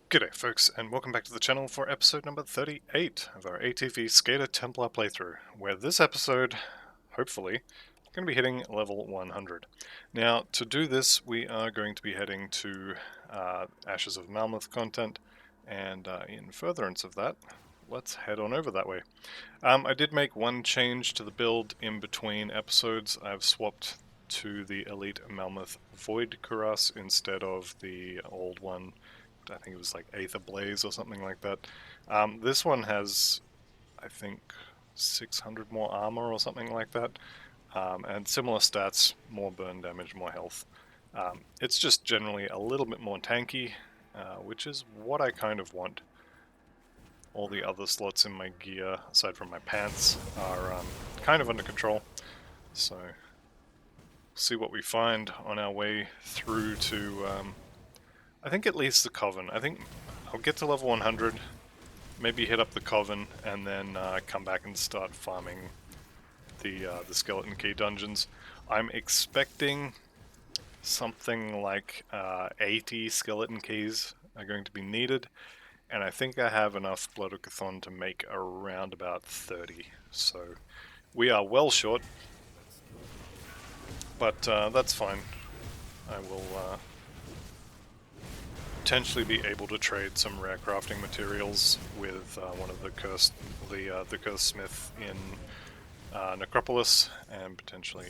G'day folks, and welcome back to the channel for episode number 38 of our ATV Skater Templar playthrough, where this episode, hopefully, going to be hitting level 100. Now, to do this, we are going to be heading to Ashes of Malmoth content, and in furtherance of that, let's head on over that way. I did make one change to the build in between episodes. I've swapped to the Elite Malmoth Void Cuirass instead of the old one. I think it was like Aether Blaze or something like that. This one has, I think, 600 more armor or something like that, and similar stats, more burn damage, more health. It's just generally a little bit more tanky, which is what I kind of want. All the other slots in my gear, aside from my pants, are kind of under control. So, see what we find on our way through to, I think at least the Coven. I think I'll get to level 100, maybe hit up the Coven, and then come back and start farming the Skeleton Key dungeons. I'm expecting something like 80 Skeleton Keys are going to be needed, and I think I have enough Blood of Chthon to make around about 30. So we are well short, but that's fine. I will potentially be able to trade some rare crafting materials with one of the cursed smith in Necropolis, and potentially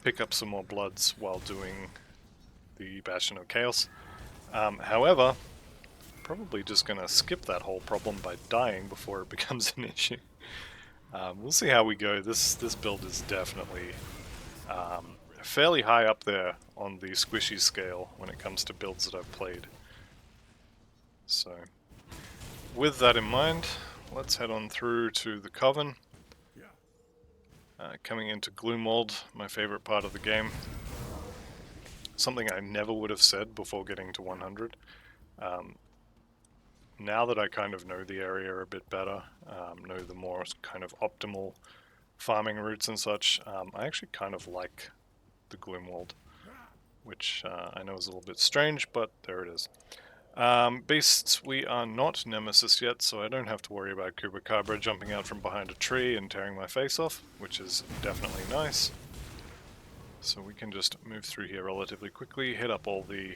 pick up some more bloods while doing the Bastion of Chaos. However, probably just gonna skip that whole problem by dying before it becomes an issue. We'll see how we go. This build is definitely fairly high up there on the squishy scale when it comes to builds that I've played. So, with that in mind, let's head on through to the Coven. Coming into Gloomwald, my favorite part of the game. Something I never would have said before getting to 100. Now that I kind of know the area a bit better, know the more kind of optimal farming routes and such, I actually kind of like the Gloomwald, which I know is a little bit strange, but there it is. Beasts, we are not Nemesis yet, so I don't have to worry about Chupacabra jumping out from behind a tree and tearing my face off, which is definitely nice. So we can just move through here relatively quickly, hit up all the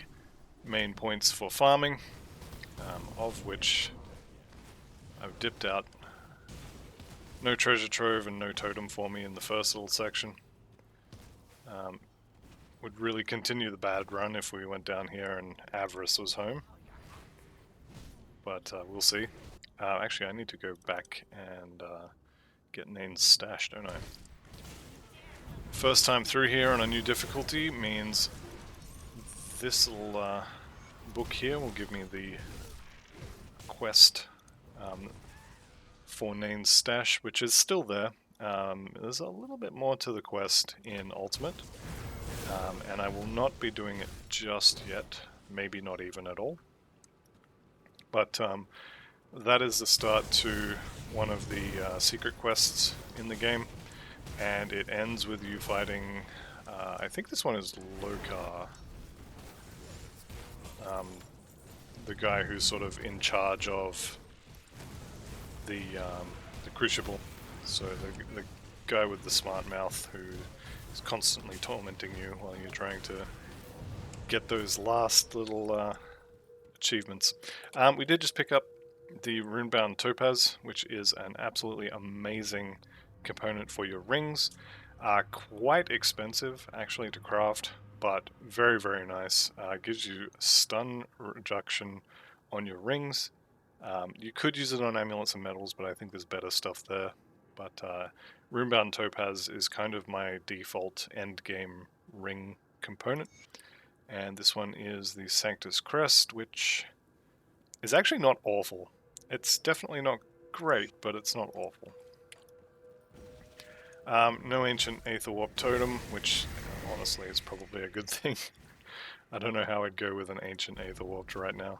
main points for farming, of which I've dipped out. No treasure trove and no totem for me in the first little section. Would really continue the bad run if we went down here and Avarice was home. But we'll see. Actually, I need to go back and get Nane's stash, don't I? First time through here on a new difficulty means this little book here will give me the quest for Nane's stash, which is still there. There's a little bit more to the quest in Ultimate, and I will not be doing it just yet, maybe not even at all. But that is the start to one of the secret quests in the game, and it ends with you fighting, I think this one is Lokar, the guy who's sort of in charge of the Crucible, so the guy with the smart mouth who is constantly tormenting you while you're trying to get those last little achievements. We did just pick up the Runebound Topaz, which is an absolutely amazing component for your rings. Quite expensive actually to craft, but very, very nice. Gives you stun reduction on your rings. You could use it on amulets and medals, but I think there's better stuff there. But Runebound Topaz is kind of my default endgame ring component. And this one is the Sanctus Crest, which is actually not awful. It's definitely not great, but it's not awful. No Ancient Aether Warp Totem, which honestly is probably a good thing. I don't know how I'd go with an Ancient Aether Warp right now.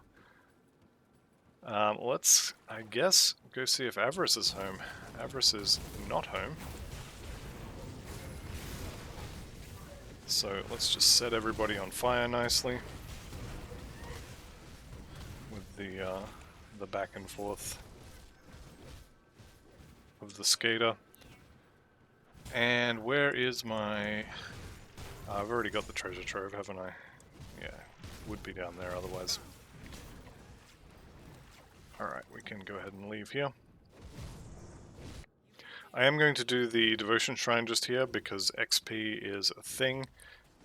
Let's, I guess, go see if Avarice is home. Avarice is not home. So let's just set everybody on fire nicely. the back and forth of the skater. And where is my... I've already got the treasure trove, haven't I? Yeah, would be down there otherwise. Alright, we can go ahead and leave here. I am going to do the devotion shrine just here because XP is a thing,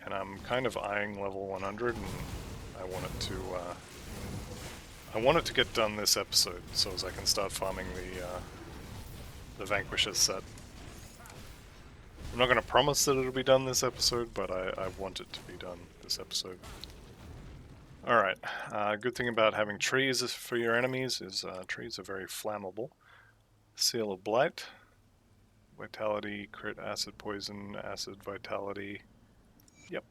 and I'm kind of eyeing level 100, and I want it to get done this episode, so as I can start farming the Vanquisher set. I'm not going to promise that it'll be done this episode, but I want it to be done this episode. Alright, good thing about having trees for your enemies is trees are very flammable. Seal of Blight. Vitality, crit, acid, poison, acid, vitality. Yep,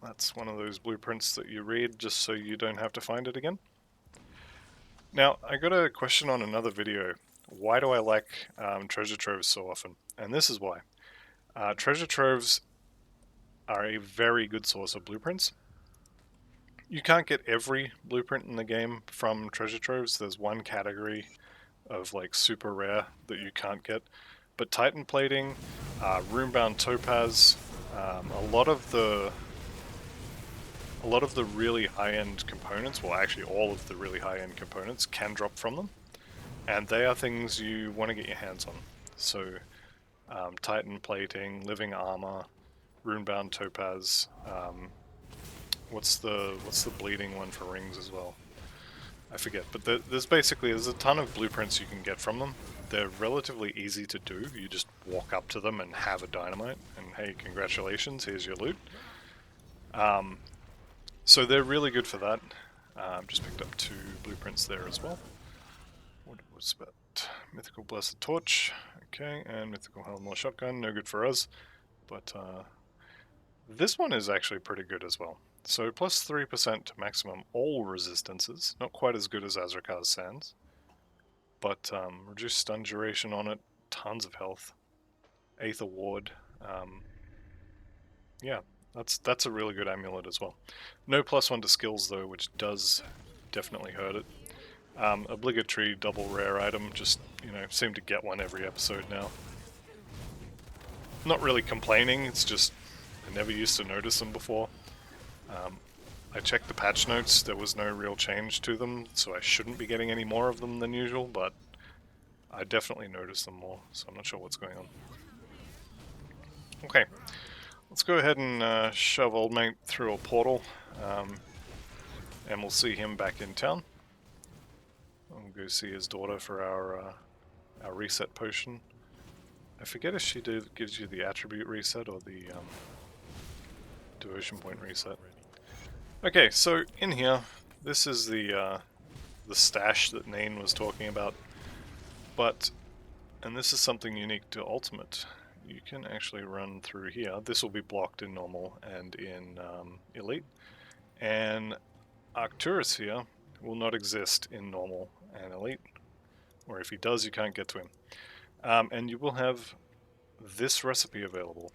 that's one of those blueprints that you read just so you don't have to find it again. Now, I got a question on another video. Why do I like treasure troves so often? And this is why. Treasure troves are a very good source of blueprints. You can't get every blueprint in the game from treasure troves. There's one category of like super rare that you can't get. But Titan plating, runebound topaz, a lot of the really high-end components, well actually all of the really high-end components can drop from them, and they are things you want to get your hands on. So Titan plating, living armor, runebound topaz, what's the bleeding one for rings as well? I forget, but there's a ton of blueprints you can get from them. They're relatively easy to do. You just walk up to them and have a dynamite, and hey, congratulations, here's your loot. So they're really good for that. Just picked up 2 blueprints there as well. What was that? Mythical Blessed Torch, okay, and Mythical Helmless Shotgun, no good for us, but this one is actually pretty good as well. So plus 3% to maximum all resistances, not quite as good as Azrakar's Sands, but reduced stun duration on it, tons of health, Aether Ward, yeah, that's a really good amulet as well. No +1 to skills though, which does definitely hurt it. Obligatory double rare item, just, seem to get one every episode now. Not really complaining, it's just I never used to notice them before. I checked the patch notes, there was no real change to them, so I shouldn't be getting any more of them than usual, but I definitely noticed them more, so I'm not sure what's going on. Okay, let's go ahead and shove old mate through a portal, and we'll see him back in town. We'll go see his daughter for our reset potion. I forget if she gives you the attribute reset or the devotion point reset. Okay, so in here, this is the stash that Nain was talking about, and this is something unique to Ultimate. You can actually run through here. This will be blocked in Normal and in Elite, and Arcturus here will not exist in Normal and Elite, or if he does, you can't get to him. And you will have this recipe available.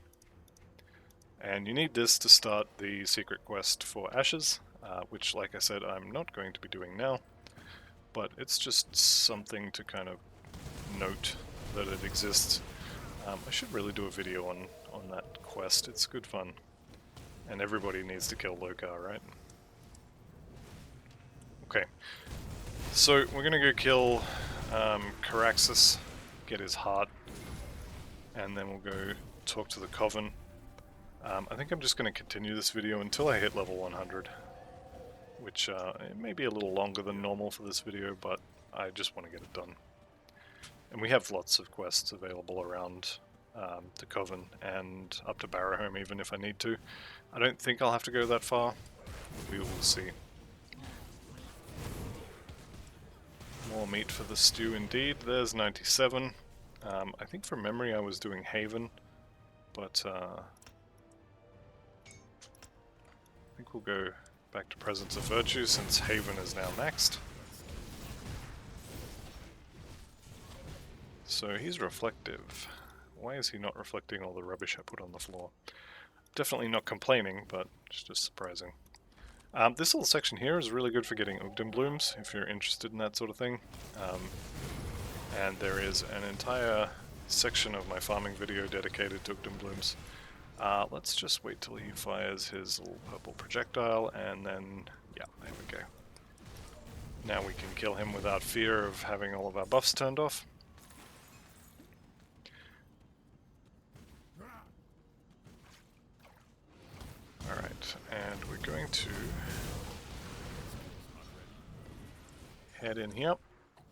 And you need this to start the secret quest for Ashes, which, like I said, I'm not going to be doing now, but it's just something to kind of note that it exists. I should really do a video on that quest. It's good fun. And everybody needs to kill Lokar, right? Okay. So, we're gonna go kill Caraxus, get his heart, and then we'll go talk to the Coven. I think I'm just going to continue this video until I hit level 100, which it may be a little longer than normal for this video, but I just want to get it done. And we have lots of quests available around the Coven and up to Barrowhome even if I need to. I don't think I'll have to go that far. We will see. More meat for the stew indeed. There's 97. I think from memory I was doing Haven, but I think we'll go back to Presence of Virtue since Haven is now maxed. So he's reflective. Why is he not reflecting all the rubbish I put on the floor? Definitely not complaining, but it's just surprising. This little section here is really good for getting Ugden blooms, if you're interested in that sort of thing. And there is an entire section of my farming video dedicated to Ugden blooms. Let's just wait till he fires his little purple projectile, and then, yeah, there we go. Now we can kill him without fear of having all of our buffs turned off. Alright, and we're going to head in here,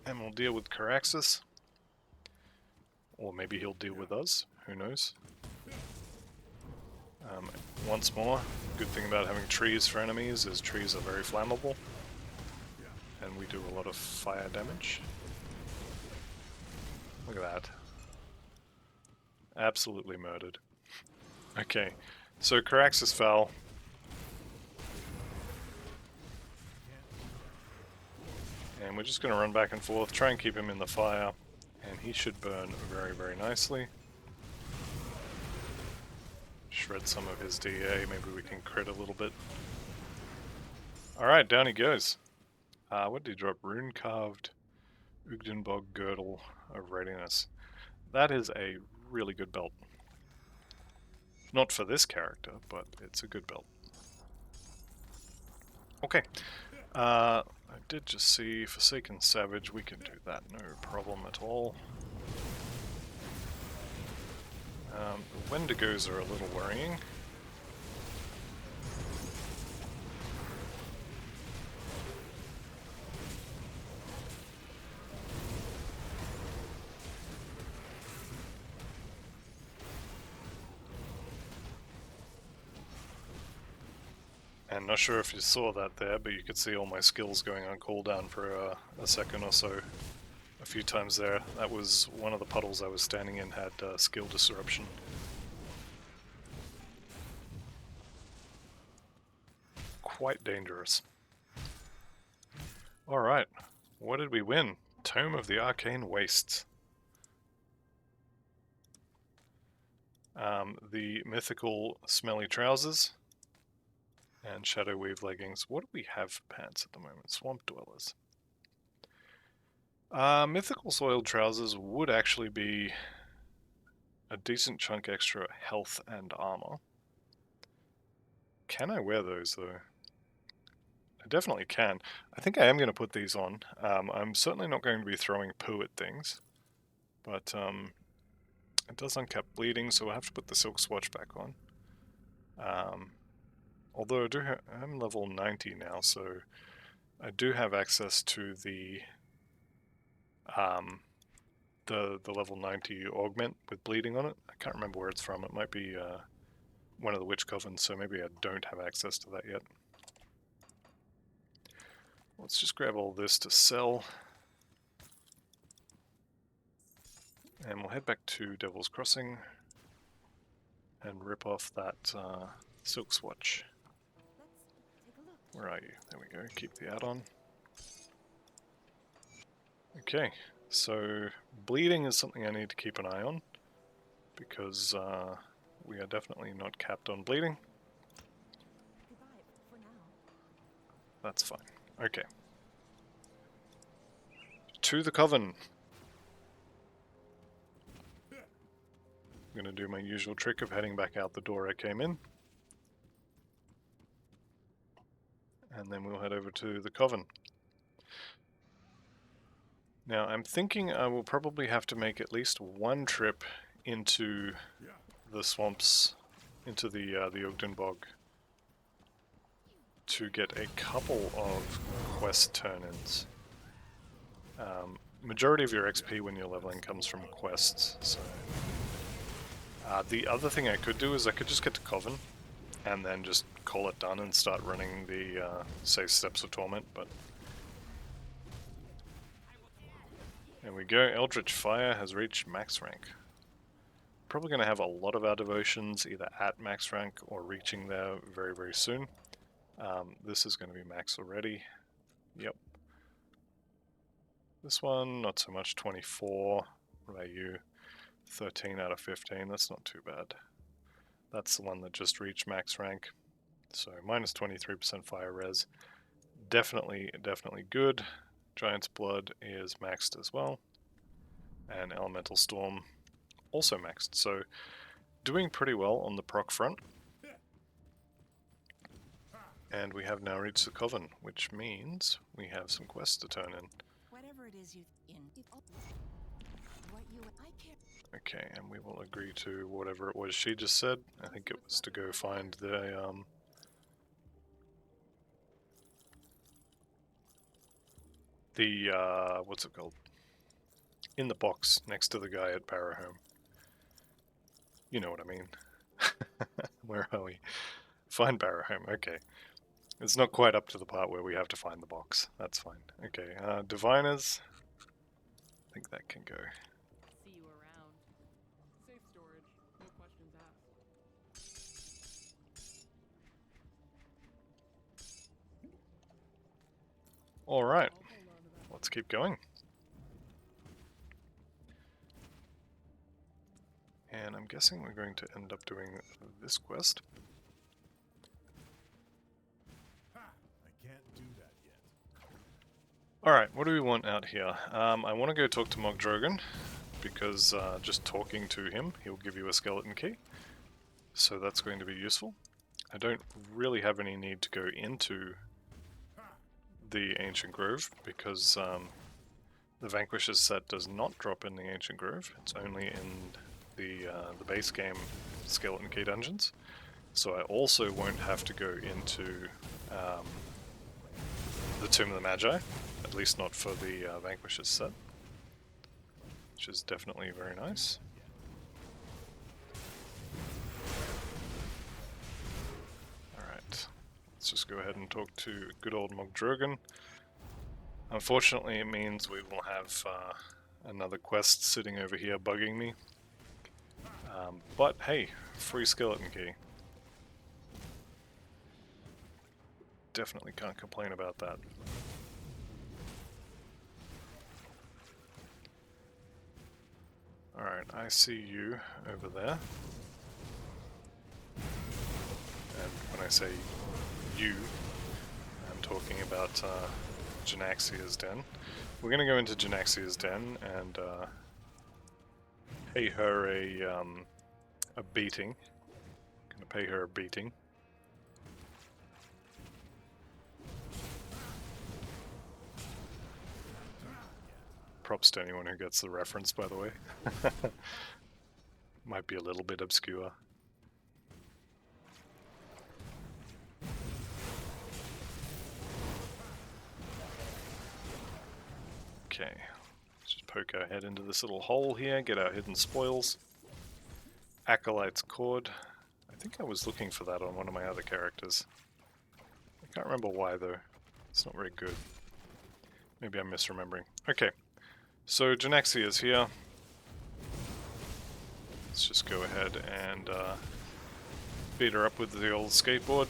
and we'll deal with Caraxus. Or maybe he'll deal with us, who knows. Once more, good thing about having trees for enemies is trees are very flammable. And we do a lot of fire damage. Look at that. Absolutely murdered. Okay, so Caraxus fell. And we're just going to run back and forth, try and keep him in the fire. And he should burn very, very nicely. Shred some of his DA, maybe we can crit a little bit. Alright, down he goes. What did he drop? Rune Carved Ugdenbog Girdle of Readiness. That is a really good belt. Not for this character, but it's a good belt. Okay. I did just see Forsaken Savage. We can do that, no problem at all. The Wendigos are a little worrying. And not sure if you saw that there, but you could see all my skills going on cooldown for a second or so. A few times there. That was one of the puddles I was standing in had skill disruption. Quite dangerous. Alright, what did we win? Tome of the Arcane Wastes. The mythical Smelly Trousers. And Shadow Weave Leggings. What do we have for pants at the moment? Swamp Dwellers. Mythical Soiled Trousers would actually be a decent chunk extra health and armor. Can I wear those though? I definitely can. I think I am going to put these on. I'm certainly not going to be throwing poo at things, but it does uncap bleeding, so we'll have to put the Silk Swatch back on. Although I'm level 90 now, so I do have access to the level 90 augment with bleeding on it. I can't remember where it's from. It might be one of the Witch Covens, so maybe I don't have access to that yet. Let's just grab all this to sell. And we'll head back to Devil's Crossing and rip off that Silk Swatch. Where are you? There we go. Keep the add-on. Okay, so bleeding is something I need to keep an eye on, because we are definitely not capped on bleeding. That's fine. Okay. To the Coven. I'm going to do my usual trick of heading back out the door I came in. And then we'll head over to the Coven. Now, I'm thinking I will probably have to make at least one trip into the swamps, into the Ogden Bog, to get a couple of quest turn-ins. Majority of your XP when you're leveling comes from quests, so... the other thing I could do is I could just get to Coven, and then just call it done and start running the, say, Steps of Torment, but... There we go, Eldritch Fire has reached max rank. Probably going to have a lot of our devotions either at max rank or reaching there very, very soon. This is going to be max already. Yep. This one, not so much, 24. What about you? 13 out of 15, that's not too bad. That's the one that just reached max rank. So minus 23% fire res. Definitely good. Giant's Blood is maxed as well. And Elemental Storm also maxed. So doing pretty well on the proc front. And we have now reached the Coven, which means we have some quests to turn in. Whatever it is Okay, and we will agree to whatever it was she just said. I think it was to go find the what's it called? In the box next to the guy at Barrow. You know what I mean. Where are we? Find Barrow. Okay. It's not quite up to the part where we have to find the box. That's fine. Okay, Diviners. I think that can go. See you around. Safe storage, no questions asked. Alright, let's keep going. And I'm guessing we're going to end up doing this quest. Alright, what do we want out here? I want to go talk to Mog Drogon, because just talking to him, he'll give you a skeleton key. So that's going to be useful. I don't really have any need to go into the Ancient Grove, because the Vanquisher's set does not drop in the Ancient Grove. It's only in the base game skeleton key dungeons. So I also won't have to go into the Tomb of the Magi, at least not for the Vanquisher's set, which is definitely very nice. Alright, let's just go ahead and talk to good old Mog Drogon. Unfortunately, it means we will have another quest sitting over here bugging me. But hey, free skeleton key. Definitely can't complain about that. Alright, I see you over there. And when I say you, I'm talking about Janaxia's Den. We're going to go into Janaxia's Den and pay her a beating. Going to pay her a beating. Props to anyone who gets the reference, by the way. Might be a little bit obscure. Okay, let's just poke our head into this little hole here, get our hidden spoils. Acolyte's Cord. I think I was looking for that on one of my other characters. I can't remember why though. It's not very good. Maybe I'm misremembering. Okay, so Janaxia is here. Let's just go ahead and beat her up with the old skateboard.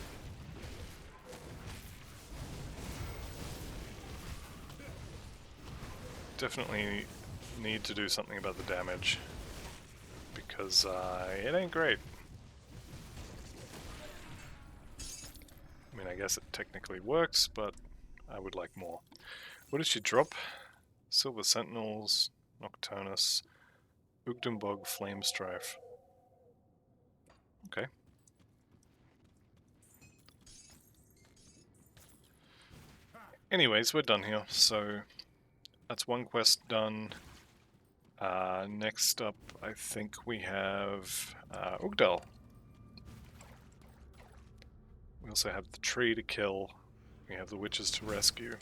Definitely need to do something about the damage, because it ain't great. I mean, I guess it technically works, but I would like more. What did she drop? Silver Sentinels, Nocturnus, Ugdenbog, Flame Strife. Okay. Anyways, we're done here, so that's one quest done. Next up, I think we have Ugdal. We also have the tree to kill. We have the witches to rescue.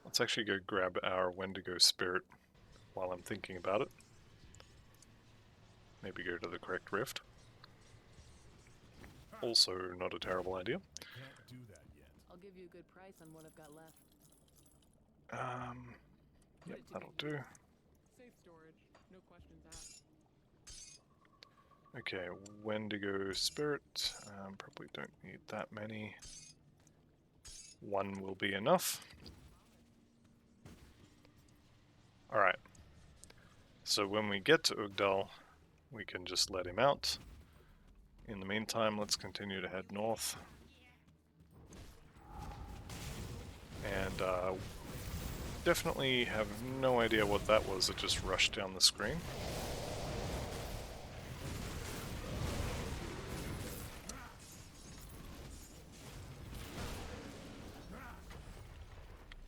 Let's actually go grab our Wendigo spirit while I'm thinking about it. Maybe go to the correct rift. Also not a terrible idea. Can't do that yet. I'll give you a good price on what I've got left. Yep, that'll do. Safe storage, no questions asked. Okay, Wendigo spirit. Probably don't need that many. One will be enough. Alright. So when we get to Ugdal, we can just let him out. In the meantime, let's continue to head north. And definitely have no idea what that was that just rushed down the screen.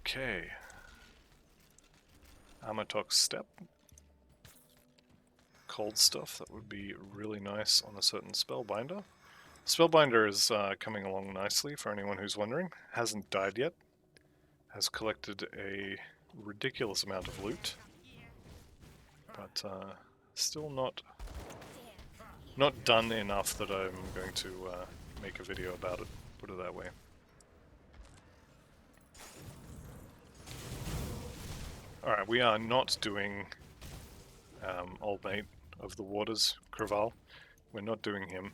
Okay. Amatox Step. Cold stuff, that would be really nice on a certain Spellbinder. Spellbinder is coming along nicely for anyone who's wondering. Hasn't died yet. Has collected a ridiculous amount of loot. But still not done enough that I'm going to make a video about it, put it that way. Alright, we are not doing Old Mate of the Waters, Craval. We're not doing him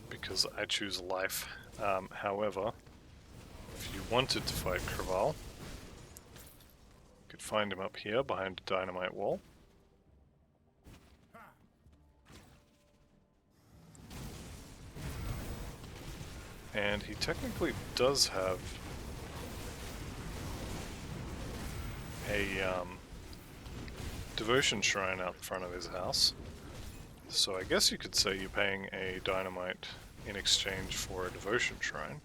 because I choose life. However, if you wanted to fight Craval, you could find him up here behind a dynamite wall. And he technically does have a devotion shrine out the front of his house. So I guess you could say you're paying a dynamite in exchange for a devotion shrine.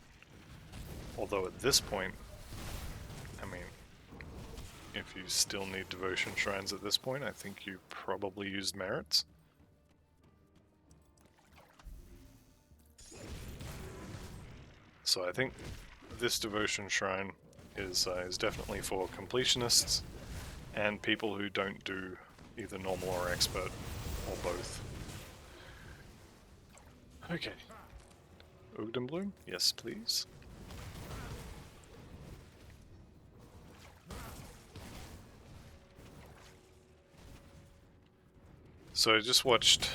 Although at this point, I mean, if you still need devotion shrines at this point, I think you probably used merits. So I think this devotion shrine is definitely for completionists and people who don't do either normal or expert, or both. Okay. Ogdenbloom? Yes, please. So I just watched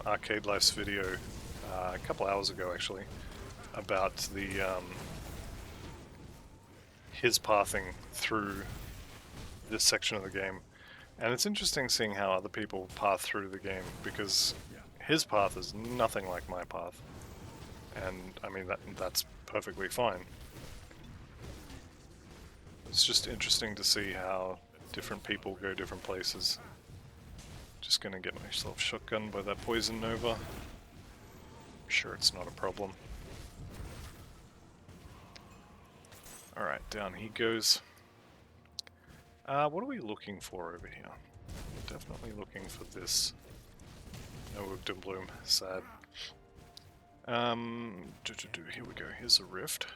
Arcade Life's video a couple hours ago, actually, about the his pathing through this section of the game, and it's interesting seeing how other people path through the game, because his path is nothing like my path, and I mean that's perfectly fine. It's just interesting to see how different people go different places. Just gonna get myself shotgunned by that poison nova. I'm sure it's not a problem. Alright, down he goes. What are we looking for over here? Definitely looking for this. No Ogdenbloom, sad. Here we go, here's a rift.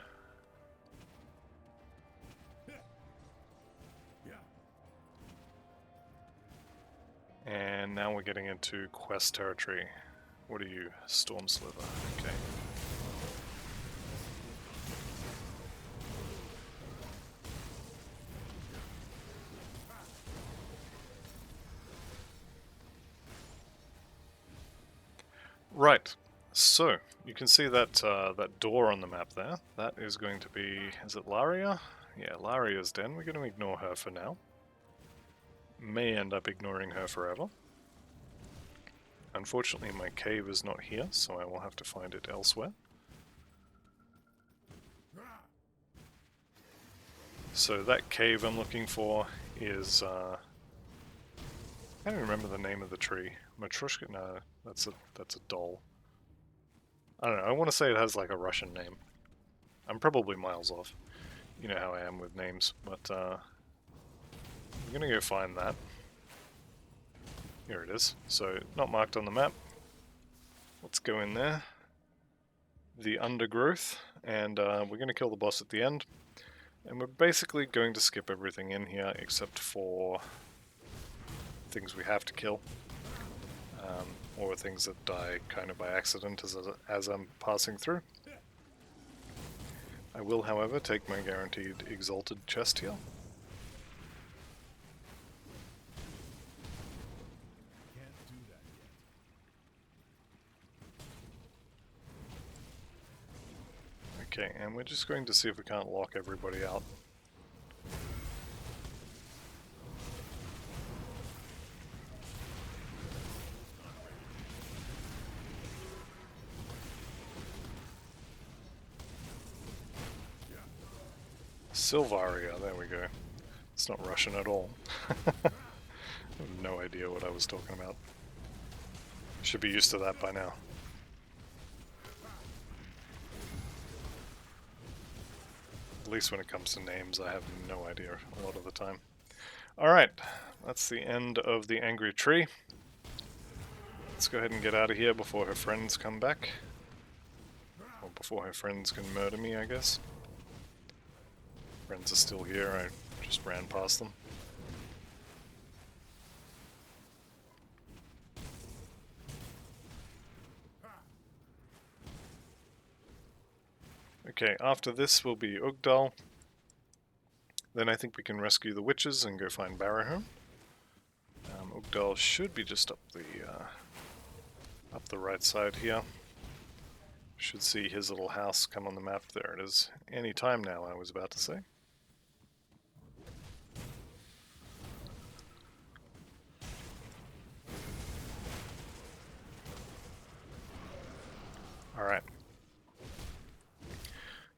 And now we're getting into quest territory. What are you? Storm Sliver, okay. Right, so you can see that that door on the map there. That is going to be, is it Laria? Yeah, Laria's den. We're going to ignore her for now. May end up ignoring her forever. Unfortunately, my cave is not here, so I will have to find it elsewhere. So that cave I'm looking for is, I don't remember the name of the tree. Matrushka? No, that's a doll. I don't know, I want to say it has like a Russian name. I'm probably miles off. You know how I am with names, but I'm gonna go find that. Here it is. So, not marked on the map. Let's go in there. The undergrowth, and we're gonna kill the boss at the end. And we're basically going to skip everything in here except for things we have to kill. Or things that die kind of by accident as I'm passing through. I will, however, take my guaranteed exalted chest here. Okay, and we're just going to see if we can't lock everybody out. Silvaria, there we go. It's not Russian at all. I have no idea what I was talking about. Should be used to that by now. At least when it comes to names, I have no idea a lot of the time. Alright, that's the end of the angry tree. Let's go ahead and get out of here before her friends come back. Or before her friends can murder me, I guess. Friends are still here, I just ran past them. Okay, after this will be Ugdal. Then I think we can rescue the witches and go find Barahome. Ugdal should be just up the right side here. Should see his little house come on the map. There it is. Any time now, I was about to say. Alright.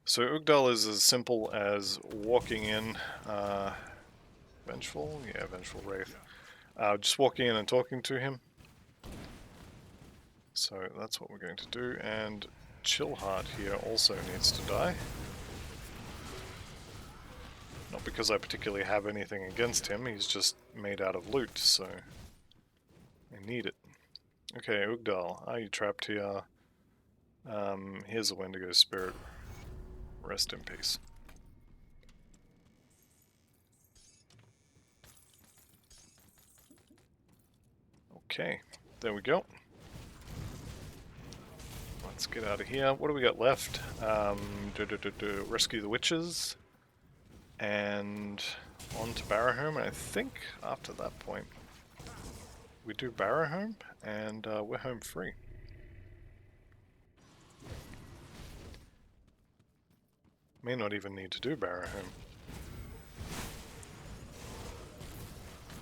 So Ugdal is as simple as walking in, Vengeful? Yeah, Vengeful Wraith. Just walking in and talking to him. So that's what we're going to do, and Chillheart here also needs to die. Not because I particularly have anything against him, he's just made out of loot, so I need it. Okay, Ugdal, are you trapped here? Here's a Wendigo spirit. Rest in peace. Okay, there we go. Let's get out of here. What do we got left? Rescue the witches. And on to Barahome. I think after that point we do Barahome and we're home free. May not even need to do Barahome.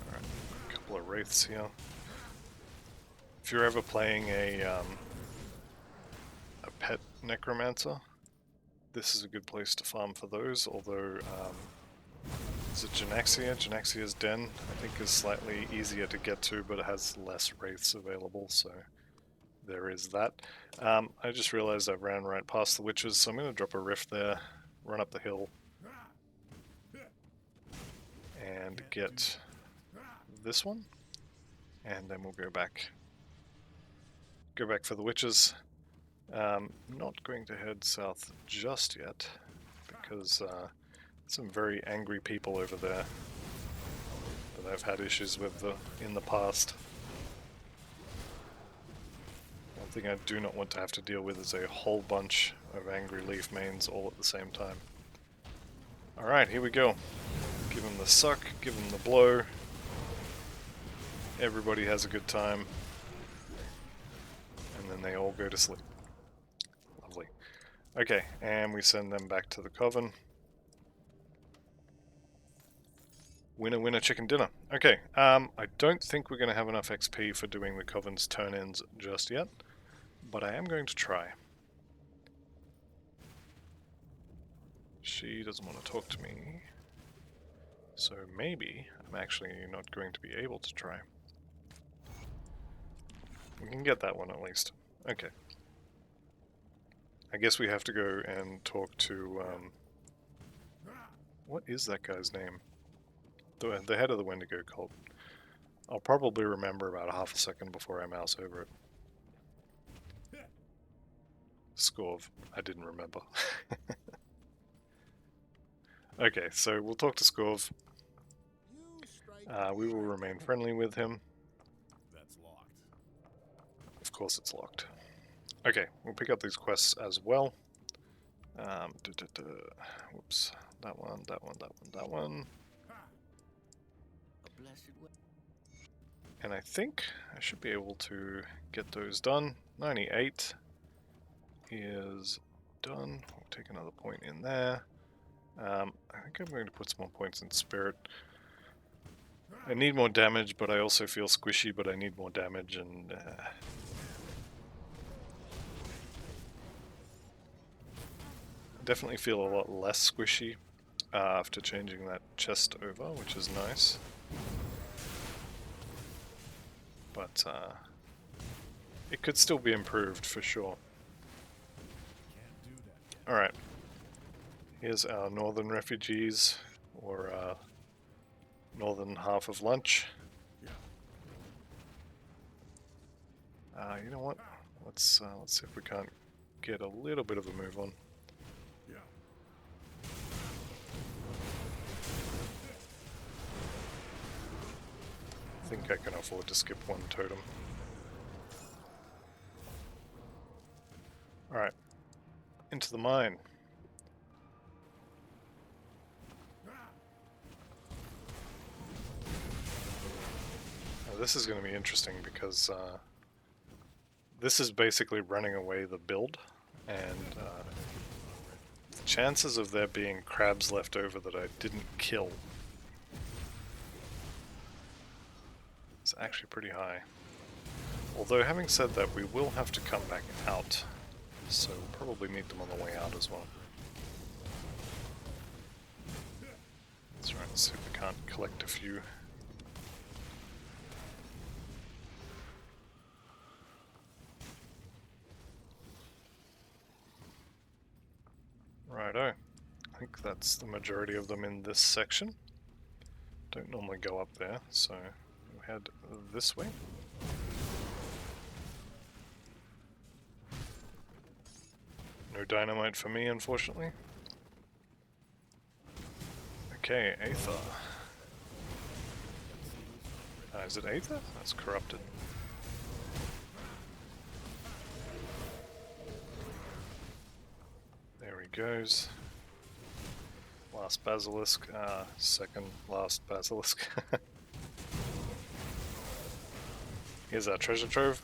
Alright, a couple of wraiths here. If you're ever playing a pet necromancer, this is a good place to farm for those, although is it Janaxia? Janaxia's Den, I think, is slightly easier to get to, but it has less wraiths available, so there is that. I just realized I've ran right past the witches, so I'm going to drop a rift there, run up the hill, and get this one, and then we'll go back. Go back for the witches. Not going to head south just yet, because some very angry people over there that I've had issues with in the past. One thing I do not want to have to deal with is a whole bunch of angry leaf mains all at the same time. Alright, here we go. Give him the suck, give him the blow. Everybody has a good time. And then they all go to sleep. Lovely. Okay, and we send them back to the coven. Winner, winner, chicken dinner. Okay, I don't think we're going to have enough XP for doing the coven's turn-ins just yet, but I am going to try. She doesn't want to talk to me, so maybe I'm actually not going to be able to try. We can get that one at least. Okay. I guess we have to go and talk to, what is that guy's name? The head of the Wendigo cult. I'll probably remember about half a second before I mouse over it. Scorv. I didn't remember. Okay, so we'll talk to Scorv. We will remain friendly with him. That's locked. Of course it's locked. Okay, we'll pick up these quests as well. Whoops. That one, that one, that one, that one. And I think I should be able to get those done. 98 is done. We'll take another point in there. I think I'm going to put some more points in Spirit. I need more damage, but I also feel squishy, but I need more damage, and I definitely feel a lot less squishy after changing that chest over, which is nice. But it could still be improved for sure. Can't do that yet. Alright, here's our northern refugees, or northern half of lunch. You know what? Let's see if we can't get a little bit of a move on. Yeah. I think I can afford to skip one totem. Alright, into the mine. Now, this is going to be interesting because this is basically running away the build, and the chances of there being crabs left over that I didn't kill is actually pretty high. Although, having said that, we will have to come back out, so we'll probably meet them on the way out as well. Let's try and see if we can't collect a few. Righto. I think that's the majority of them in this section. Don't normally go up there, so we'll head this way. No dynamite for me, unfortunately. Okay, Aether. Is it Aether? That's corrupted. There he goes. Last basilisk. Second last basilisk. Here's our treasure trove.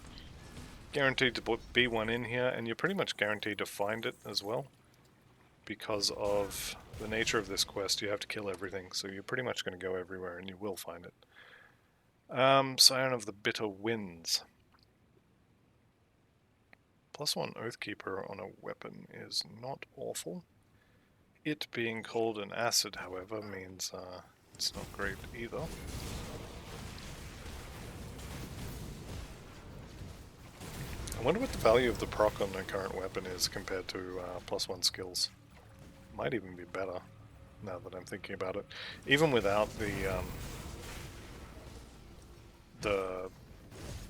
Guaranteed to be one in here, and you're pretty much guaranteed to find it as well. Because of the nature of this quest, you have to kill everything, so you're pretty much going to go everywhere and you will find it. Scion of the Bitter Winds. +1 Oathkeeper on a weapon is not awful. It being cold and acid, however, means it's not great either. I wonder what the value of the proc on the current weapon is compared to +1 skills. Might even be better, now that I'm thinking about it. Even without the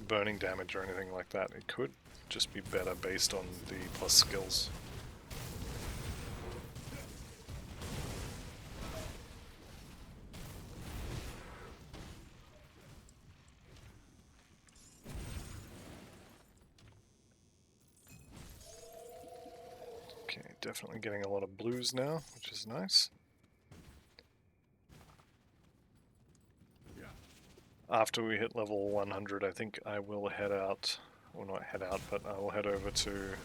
burning damage or anything like that, it could just be better based on the plus skills. Okay, definitely getting a lot of blues now, which is nice. After we hit level 100, I think I will head out, well not head out, but I will head over to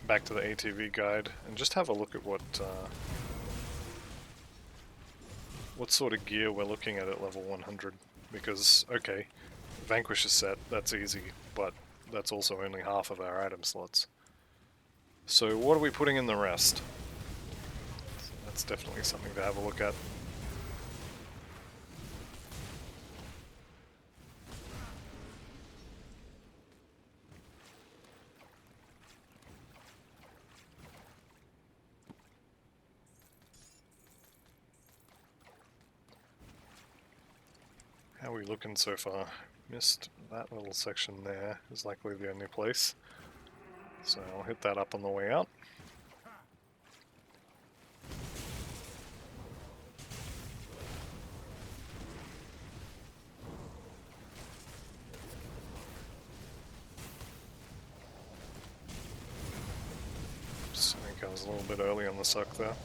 back to the ATV guide and just have a look at what sort of gear we're looking at level 100. Because, okay, Vanquish is set, that's easy, but that's also only half of our item slots. So what are we putting in the rest? That's definitely something to have a look at. How are we looking so far? Missed that little section there, is likely the only place. So I'll hit that up on the way out. Just, I think I was a little bit early on the suck there.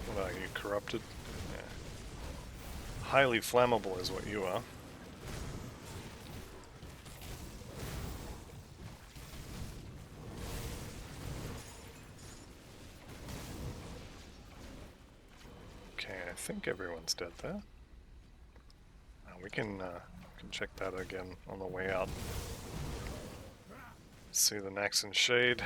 What are you, corrupted? Yeah. Highly flammable is what you are. Okay, I think everyone's dead there. We can check that again on the way out. See the Naxxon Shade.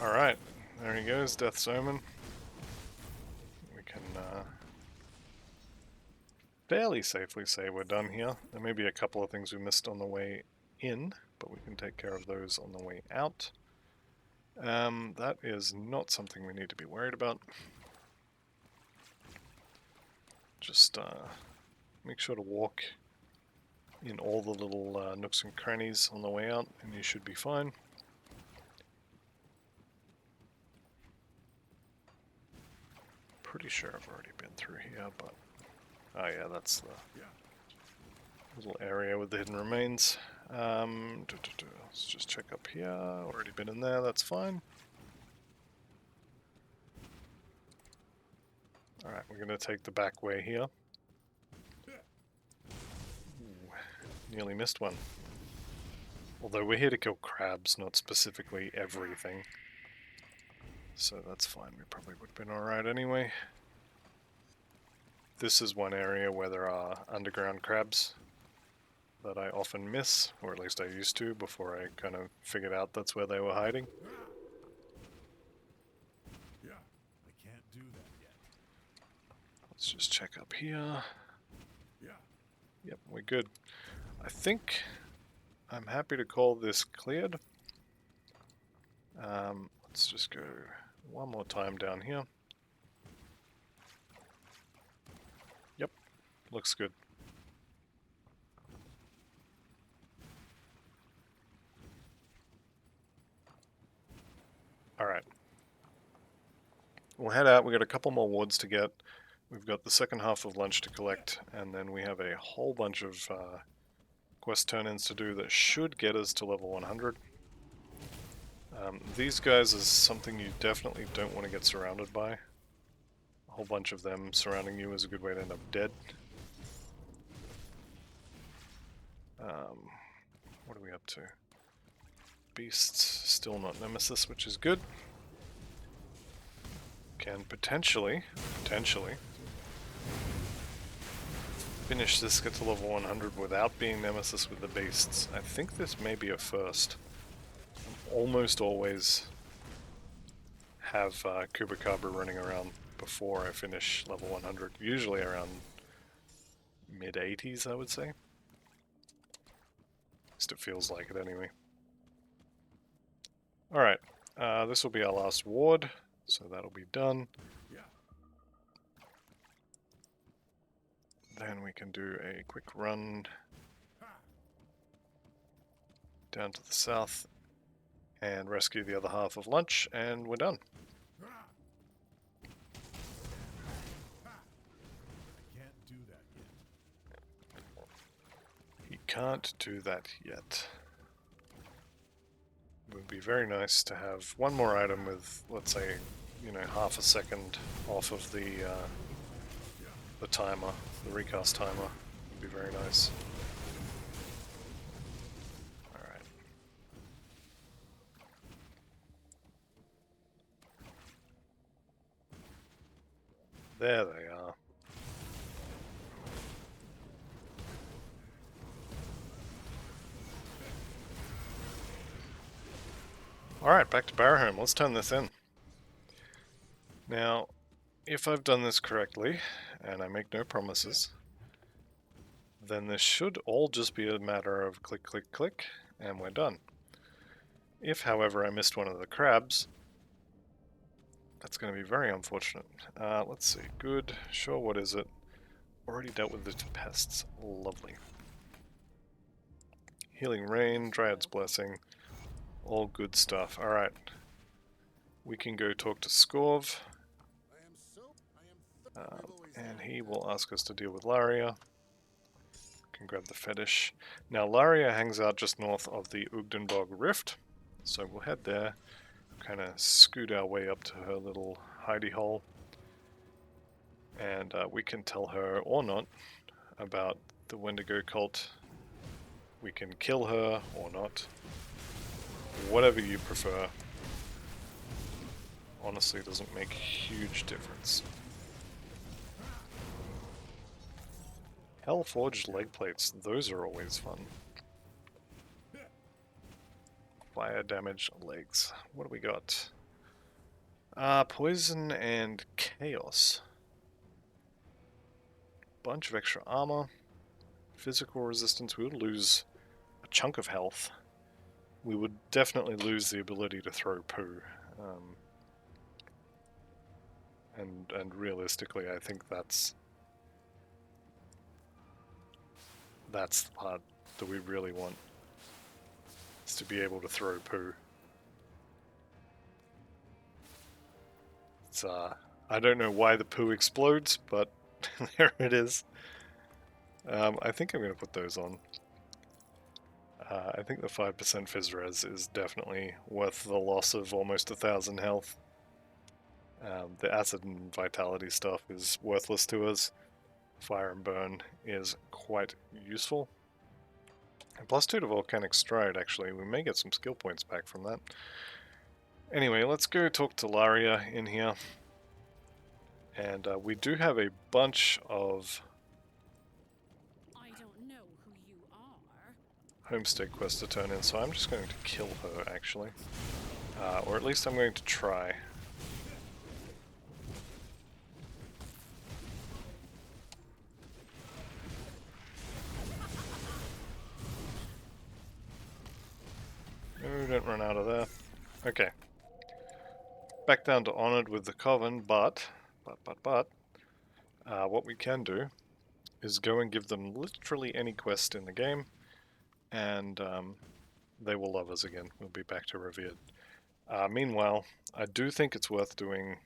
Alright, there he goes, Death's Omen. We can fairly safely say we're done here. There may be a couple of things we missed on the way in, but we can take care of those on the way out. That is not something we need to be worried about. Just make sure to walk in all the little nooks and crannies on the way out, and you should be fine. Pretty sure I've already been through here, but... oh yeah, that's the little area with the hidden remains. Let's just check up here. Already been in there, that's fine. Alright, we're going to take the back way here. Ooh, nearly missed one. Although we're here to kill crabs, not specifically everything. So that's fine, we probably would have been alright anyway. This is one area where there are underground crabs that I often miss, or at least I used to before I kind of figured out that's where they were hiding. Yeah, I can't do that yet. Let's just check up here. Yeah. Yep, we're good. I think I'm happy to call this cleared. Let's just go one more time down here. Yep, looks good. Alright. We'll head out. We've got a couple more wards to get. We've got the second half of lunch to collect, and then we have a whole bunch of quest turn-ins to do that should get us to level 100. These guys is something you definitely don't want to get surrounded by. A whole bunch of them surrounding you is a good way to end up dead. What are we up to? Beasts, still not Nemesis, which is good. Can potentially finish this, get to level 100 without being Nemesis with the beasts. I think this may be a first. I almost always have Kubacabra running around before I finish level 100, usually around mid-80s I would say. At least it feels like it anyway. Alright, this will be our last ward, so that'll be done. Then we can do a quick run down to the south and rescue the other half of lunch, and we're done. Can't do that yet. He can't do that yet. It would be very nice to have one more item with, let's say, you know, half a second off of the timer, the recast timer. Would be very nice. Alright. There they are. Alright, back to Barrowhome. Let's turn this in. Now, if I've done this correctly, and I make no promises, then this should all just be a matter of click, click, click, and we're done. If, however, I missed one of the crabs, that's going to be very unfortunate. Let's see. Good. Sure, what is it? Already dealt with the pests. Lovely. Healing Rain, Dryad's Blessing, all good stuff. Alright. We can go talk to Scorv. And he will ask us to deal with Laria. Can grab the fetish. Now Laria hangs out just north of the Ugdenbog Rift, so we'll head there, kind of scoot our way up to her little hidey hole, and we can tell her, or not, about the Wendigo cult. We can kill her, or not. Whatever you prefer. Honestly, doesn't make a huge difference. Hell-forged leg plates, those are always fun. Fire damage legs. What do we got? Poison and chaos. Bunch of extra armor. Physical resistance. We would lose a chunk of health. We would definitely lose the ability to throw poo. And realistically, I think that's the part that we really want, is to be able to throw poo. It's I don't know why the poo explodes, but there it is. I think I'm going to put those on. I think the 5% Fizz Res is definitely worth the loss of almost 1,000 health. The acid and vitality stuff is worthless to us. Fire and burn is quite useful. And +2 to volcanic stride, actually. We may get some skill points back from that. Anyway, let's go talk to Laria in here. And we do have a bunch of I don't know who you are. homestead quests to turn in, so I'm just going to kill her, actually. Or at least I'm going to try. No, don't run out of there. Okay. Back down to Honored with the Coven, but what we can do is go and give them literally any quest in the game, and they will love us again. We'll be back to Revered. Meanwhile, I do think it's worth doing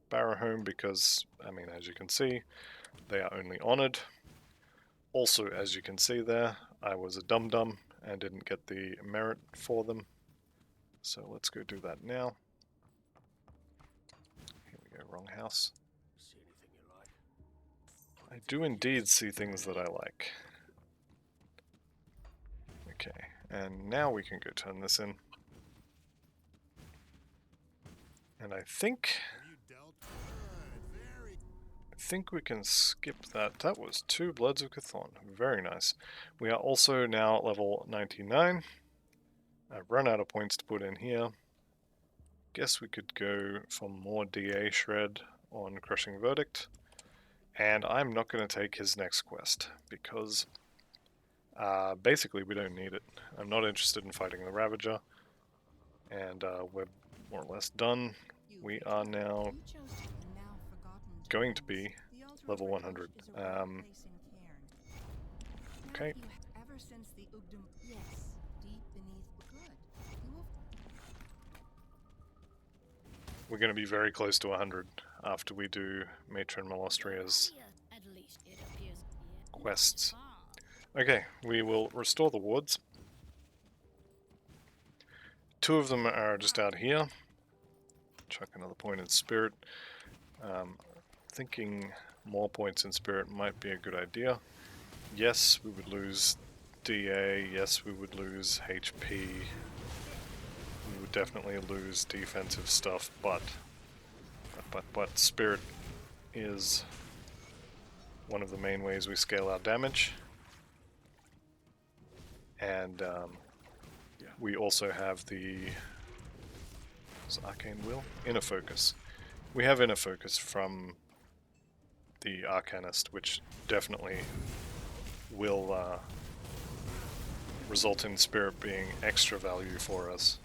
Barrowhome because, I mean, as you can see, they are only Honored. Also, as you can see there, I was a dum-dum and didn't get the merit for them. So let's go do that now. Here we go, wrong house. See anything you like? I do indeed see things that I like. Okay, and now we can go turn this in. And I think Have you dealt? Good, very. we can skip that. That was 2 Bloods of Cthulhu. Very nice. We are also now at level 99. I've run out of points to put in here. Guess we could go for more DA Shred on Crushing Verdict. And I'm not going to take his next quest because basically we don't need it. I'm not interested in fighting the Ravager. And we're more or less done. We are now going to be level 100. Okay. Ever since the Ugdum, yes, deep beneath good. You will We're going to be very close to 100 after we do Matron Malostria's At least it appears quests. far. Okay, we will restore the wards. 2 of them are just out here. Chuck another point in spirit. Thinking more points in spirit might be a good idea. Yes, we would lose DA. Yes, we would lose HP. We would definitely lose defensive stuff, but spirit is one of the main ways we scale our damage. And we also have the Arcane Will? Inner Focus. We have Inner Focus from the Arcanist, which definitely will result in Spirit being extra value for us.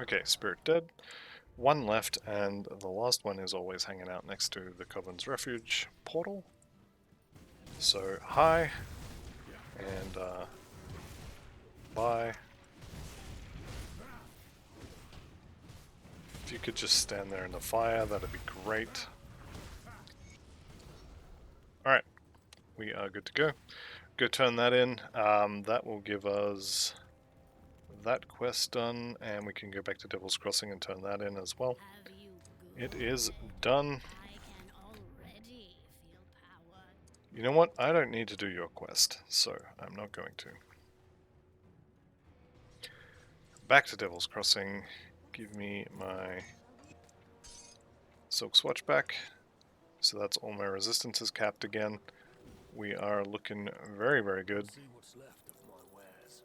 Okay, Spirit dead. 1 left, and the last one is always hanging out next to the Coven's Refuge portal. So, hi, and bye. If you could just stand there in the fire, that'd be great. Alright, we are good to go. Go turn that in. That will give us that quest done, and we can go back to Devil's Crossing and turn that in as well. Have you It is done. I can already feel power. You know what? I don't need to do your quest, so I'm not going to. Back to Devil's Crossing. Give me my Silk Swatch back. So that's all my resistances capped again. We are looking very, very good. See what's left of my wares.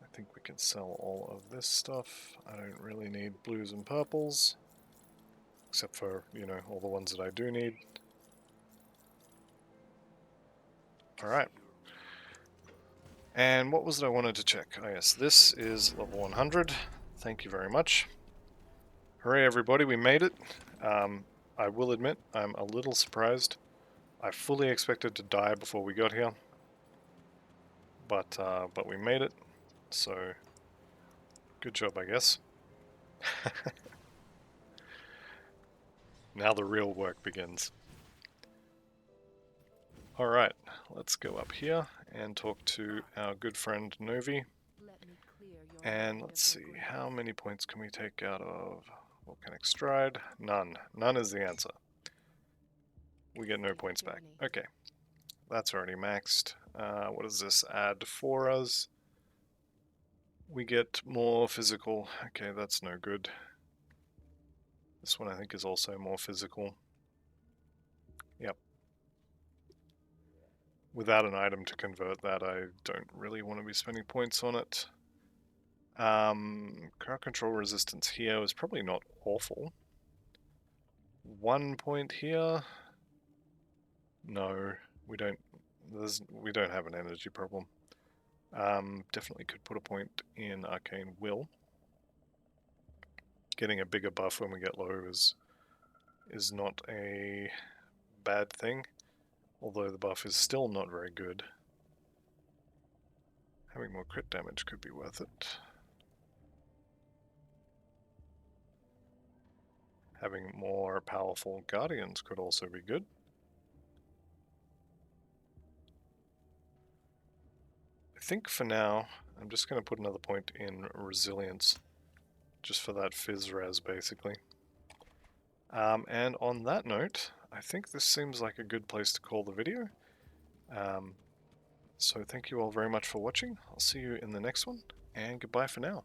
I think we can sell all of this stuff. I don't really need blues and purples. Except for, you know, all the ones that I do need. Alright. And what was it I wanted to check? Oh yes, this is level 100. Thank you very much. Hooray everybody, we made it. I will admit, I'm a little surprised. I fully expected to die before we got here. But we made it. So, good job I guess. Now the real work begins. Alright, let's go up here and talk to our good friend Novi. Let me clear your And mind let's of see, regret. how many points can we take out of volcanic stride? None. None is the answer. We get no Safe points back. journey. Okay, that's already maxed. What does this add for us? We get more physical. Okay, that's no good. This one I think is also more physical. Yep. Without an item to convert that, I don't really want to be spending points on it. Crowd control resistance here is probably not awful. 1 point here. No, we don't. We don't have an energy problem. Definitely could put a point in Arcane Will. Getting a bigger buff when we get low is not a bad thing, although the buff is still not very good. Having more crit damage could be worth it. Having more powerful guardians could also be good. I think for now, I'm just going to put another point in resilience, just for that fizz res basically. And on that note, I think this seems like a good place to call the video. So thank you all very much for watching. I'll see you in the next one, and goodbye for now.